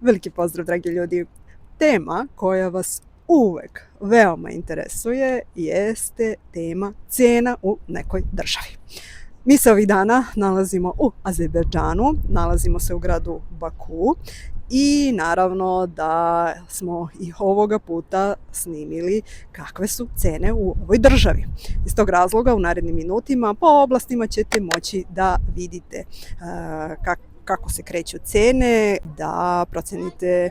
Veliki pozdrav, dragi ljudi. Tema koja vas uvek veoma interesuje jeste tema cena u nekoj državi. Mi se ovih dana nalazimo u Azerbejdžanu, nalazimo se u gradu Baku i naravno da smo i ovoga puta snimili kakve su cene u ovoj državi. Iz tog razloga u narednim minutima po oblastima ćete moći da vidite kako se kreću cene, da procenite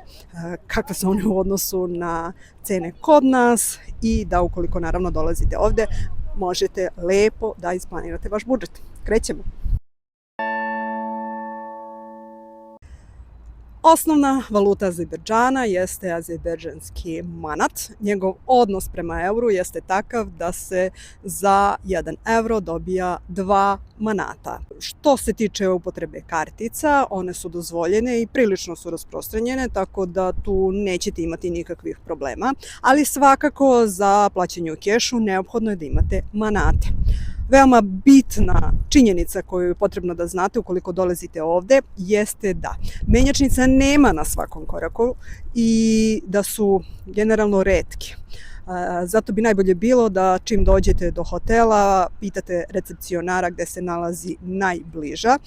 kakve su one u odnosu na cene kod nas i da ukoliko naravno dolazite ovde možete lepo da isplanirate vaš budžet. Krećemo! Osnovna valuta Azerbejdžana jeste azerbejdžanski manat. Njegov odnos prema euru jeste takav da se za 1 euro dobija 2 manata. Što se tiče upotrebe kartica, one su dozvoljene i prilično su rasprostranjene, tako da tu nećete imati nikakvih problema, ali svakako za plaćanje u kešu neophodno je da imate manate. Veoma bitna činjenica koju je potrebno da znate ukoliko dolazite ovde jeste da menjačnica nema na svakom koraku i da su generalno retke. Zato bi najbolje bilo da čim dođete do hotela pitate recepcionara gde se nalazi najbliža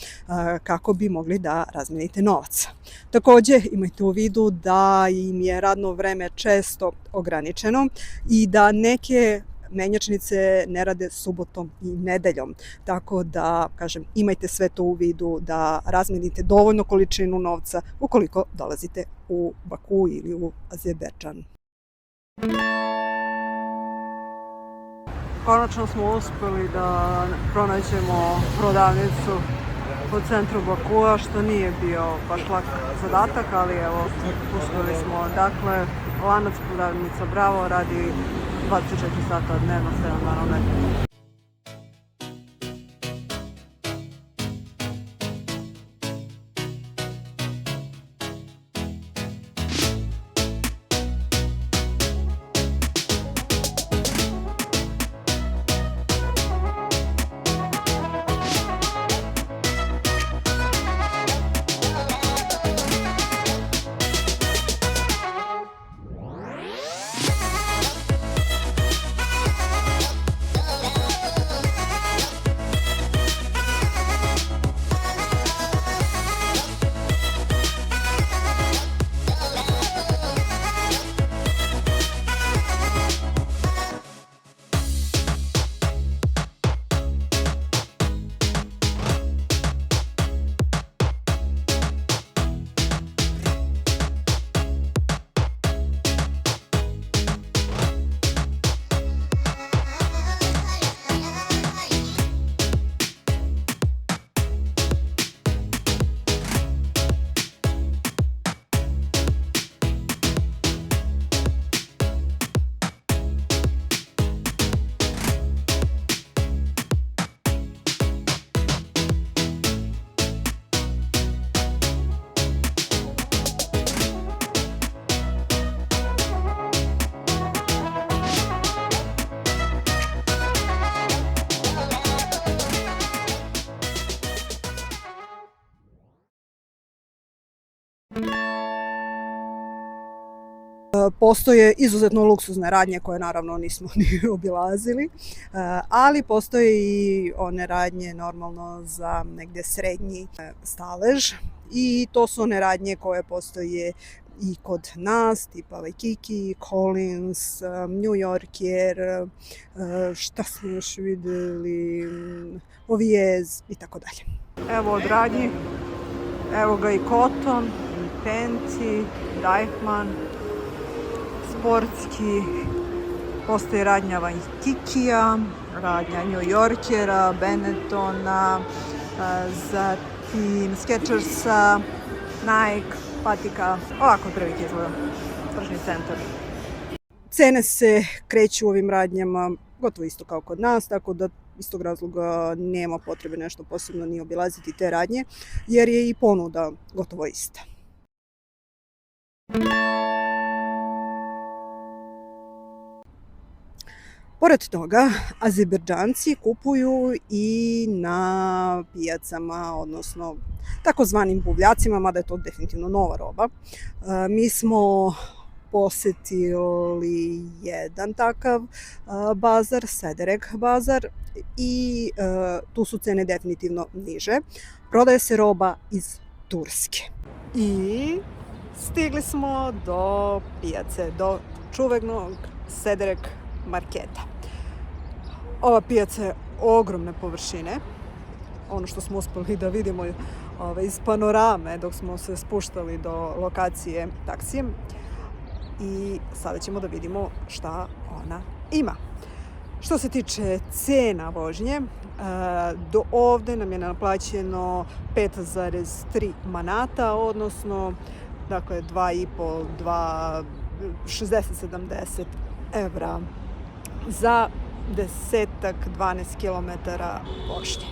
kako bi mogli da razmenite novac. Takođe imajte u vidu da im je radno vreme često ograničeno i da neke menjačnice ne rade subotom i nedeljom. Tako da, kažem, imajte sve to u vidu da razmenite dovoljno količinu novca ukoliko dolazite u Baku ili u Azerbejdžan. Konačno smo uspeli da pronađemo prodavnicu u centru Bakua, što nije bio baš lak zadatak, ali evo, uspeli smo. Dakle, lanac prodavnica Bravo radi 24 sata dnevno, 7 dana u nedelju. Postoje izuzetno luksuzne radnje koje naravno nismo ni obilazili, ali postoje i one radnje normalno za negde srednji stalež i to su one radnje koje postoje i kod nas, tipa Waikiki, Collins, New Yorker, šta smo još videli, Oviez i tako dalje. Evo od radnji, evo ga i Cotton, Penci, Deichmann, sportski, postoji radnja Waikikija, radnja New Yorkera, Benettona, zatim Skechersa, Nike, patika, ovako prilike izgleda tržni centar. Cene se kreću u ovim radnjama gotovo isto kao kod nas, tako da iz tog razloga nema potrebe nešto posebno ni obilaziti te radnje, jer je i ponuda gotovo ista. Pored toga, Azerbejdžanci kupuju i na pijacama, odnosno takozvanim buvljacima, mada je to definitivno nova roba. Mi smo posetili jedan takav bazar, Sederek bazar, i tu su cene definitivno niže. Prodaje se roba iz Turske. I stigli smo do pijace, do čuvenog Sederek marketa. Ova pijaca je ogromne površine. Ono što smo uspeli da vidimo iz panorame dok smo se spuštali do lokacije taksijem. I sada ćemo da vidimo šta ona ima. Što se tiče cena vožnje, do ovde nam je naplaćeno 5,3 manata, odnosno dakle 2,5, 60-70 evra za 10-12 km vožnje.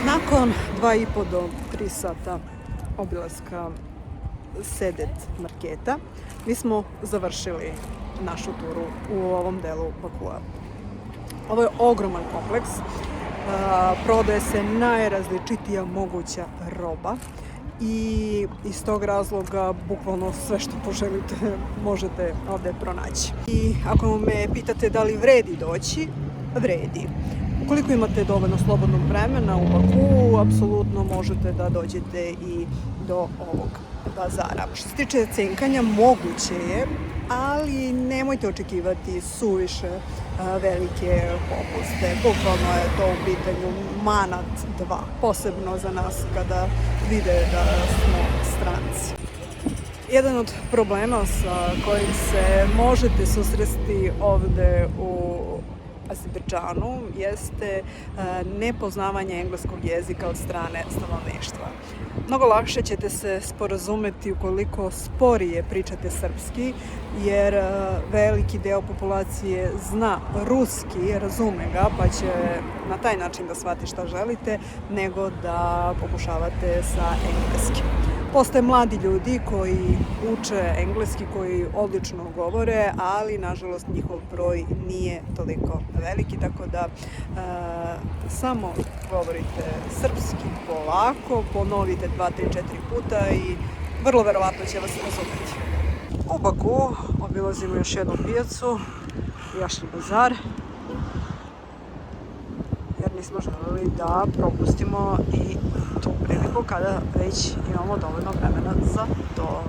Nakon 2,5 do 3 sata obilaska Sedet marketa, mi smo završili našu turu u ovom delu Bakua. Ovo je ogroman kompleks, prodaje se najrazličitija moguća roba i iz tog razloga bukvalno sve što poželite možete ovde pronaći. I ako me pitate da li vredi doći, vredi. Ukoliko imate dovoljno slobodnog vremena u Bakuu, apsolutno možete da dođete i do ovog bazara. Što se tiče cenkanja, moguće je, ali nemojte očekivati suviše velike popuste. Bukvalno je to u pitanju manat 2, posebno za nas kada vide da smo stranci. Jedan od problema sa kojim se možete susresti ovde u Azerbejdžanu jeste nepoznavanje engleskog jezika od strane stanovništva. Mnogo lakše ćete se sporazumeti ukoliko sporije pričate srpski, jer veliki deo populacije zna ruski, razume ga, pa će na taj način da shvati šta želite, nego da pokušavate sa engleskim. Postoje mladi ljudi koji uče engleski, koji odlično govore, ali nažalost njihov broj nije toliko veliki, tako da samo govorite srpski polako, ponovite 2, 3, 4 puta i vrlo verovatno će vas razumeti. U Baku obilazimo još jednu pijacu, Jašni bazar, jer nismo želeli da propustimo i tu priliku kada već imamo dovoljno vremena za to.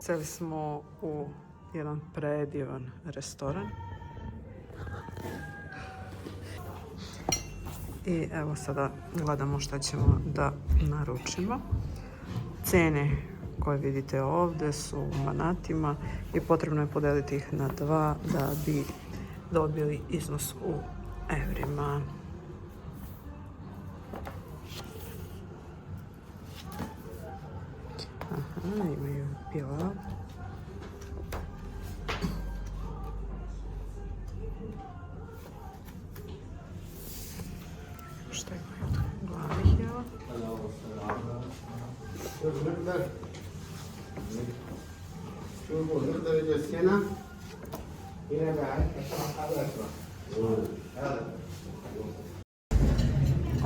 Seli smo u jedan predivan restoran. I evo sada gledamo šta ćemo da naručimo. Cene koje vidite ovdje su u manatima i potrebno je podeliti ih na 2 da bi dobili iznos u evrima. Aha, imaju pilav. Šta imaju od glavnih jela?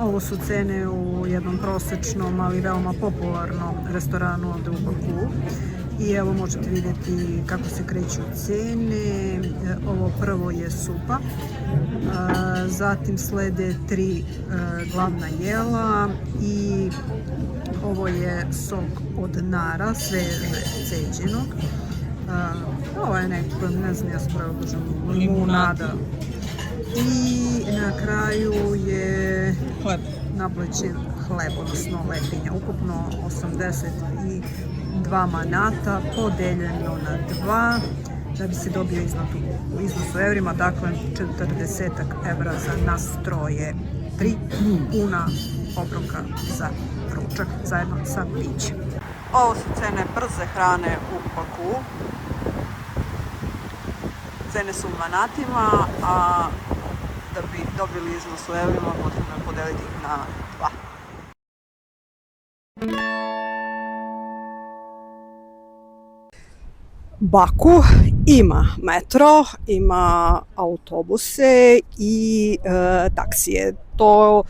Ovo su cene u jednom prosečnom, ali veoma popularnom restoranu ovdje u Baku. I evo možete vidjeti kako se kreću cene. Ovo prvo je supa, zatim slede 3 glavna jela i ovo je sok od nara, sveže ceđenog. Ovo je neko, ne znam, ja sam pravo kažem, limunada. I na kraju je naplećen hleb, odnosno lepinja. Ukupno 82 manata podeljeno na 2 da bi se dobio iznos u evrima, dakle 40 evra za nas troje, 3 puna obroka za ručak zajedno sa pićem. Ovo su cene brze hrane u Baku. Cene su u manatima, a da bi dobili iznos u evrima potrebno je podeliti ih na 2. Baku ima metro, ima autobuse i taksije. To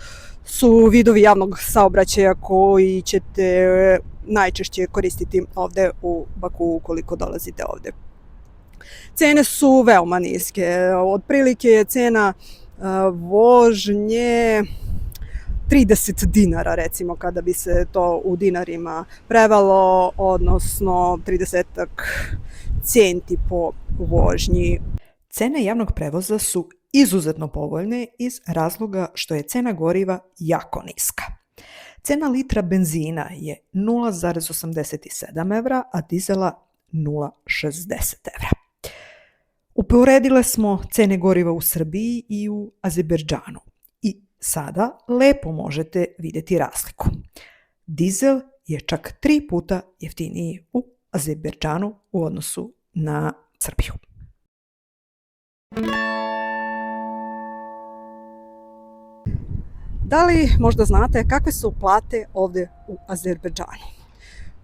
su vidovi javnog saobraćaja koji ćete najčešće koristiti ovde u Baku ukoliko dolazite ovde. Cene su veoma niske. Otprilike je cena vožnje 30 dinara, recimo, kada bi se to u dinarima prevelo, odnosno 30 centi po vožnji. Cene javnog prevoza su izuzetno povoljne iz razloga što je cena goriva jako niska. Cena litra benzina je 0,87 evra, a dizela 0,60 evra. Uporedile smo cene goriva u Srbiji i u Azerbejdžanu i sada lepo možete vidjeti razliku. Dizel je čak 3 puta jeftiniji u Azerbejdžanu u odnosu na Srbiju. Da li možda znate kakve su plate ovde u Azerbejdžanu?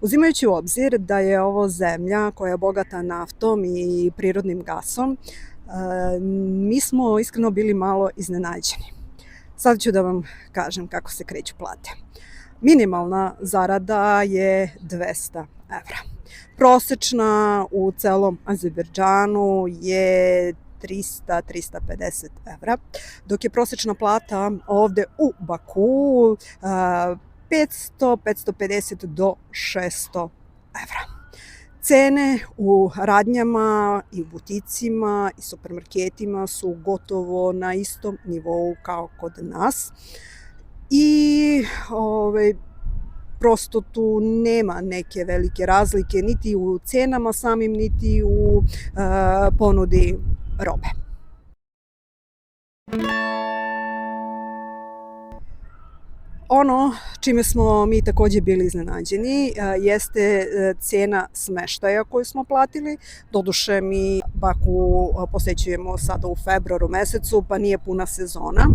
Uzimajući u obzir da je ovo zemlja koja je bogata naftom i prirodnim gasom, mi smo iskreno bili malo iznenađeni. Sad ću da vam kažem kako se kreću plate. Minimalna zarada je 200 evra. Prosečna u celom Azerbejdžanu je 300-350 evra, dok je prosečna plata ovde u Baku 500-550 do 600 evra. Cene u radnjama i u buticima i supermarketima su gotovo na istom nivou kao kod nas i prosto tu nema neke velike razlike niti u cenama samim, niti u ponudi robe. Ono čime smo mi takođe bili iznenađeni jeste cena smeštaja koju smo platili. Doduše mi Baku posećujemo sada u februaru mesecu, pa nije puna sezona,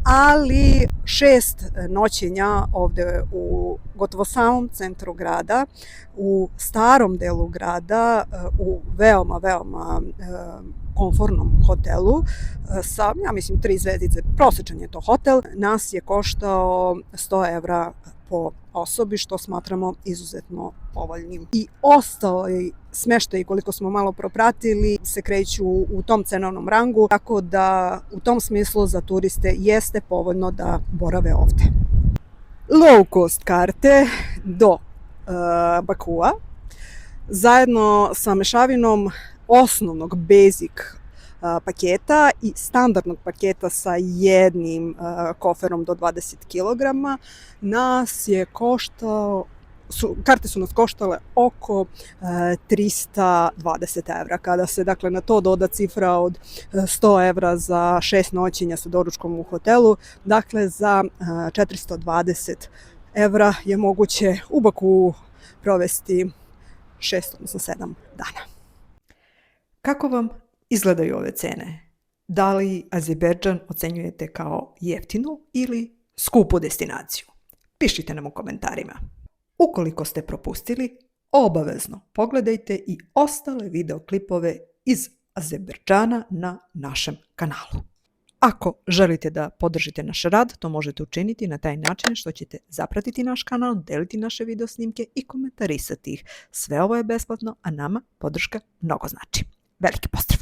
ali 6 noćenja ovde u gotovo samom centru grada, u starom delu grada, u veoma komfortnom hotelu sa, ja mislim, 3 zvezdice, prosječan je to hotel, nas je koštao 100 evra po osobi, što smatramo izuzetno povoljnim. I ostali smeštaji, koliko smo malo propratili, se kreću u tom cenovnom rangu, tako da u tom smislu za turiste jeste povoljno da borave ovde. Low cost karte do Bakua, zajedno sa mešavinom osnovnog basic paketa i standardnog paketa sa jednim koferom do 20 kg, nas je koštao, karte su nas koštale oko 320 evra. Kada se dakle na to doda cifra od 100 evra za 6 noćenja sa doručkom u hotelu, dakle za 420 evra je moguće u Baku provesti 6, odnosno 7 dana. Kako vam izgledaju ove cene? Da li Azerbejdžan ocenjujete kao jeftinu ili skupu destinaciju? Pišite nam u komentarima. Ukoliko ste propustili, obavezno pogledajte i ostale videoklipove iz Azerbejdžana na našem kanalu. Ako želite da podržite naš rad, to možete učiniti na taj način što ćete zapratiti naš kanal, deliti naše video snimke i komentarisati ih. Sve ovo je besplatno, a nama podrška mnogo znači. Veliki pozdrav!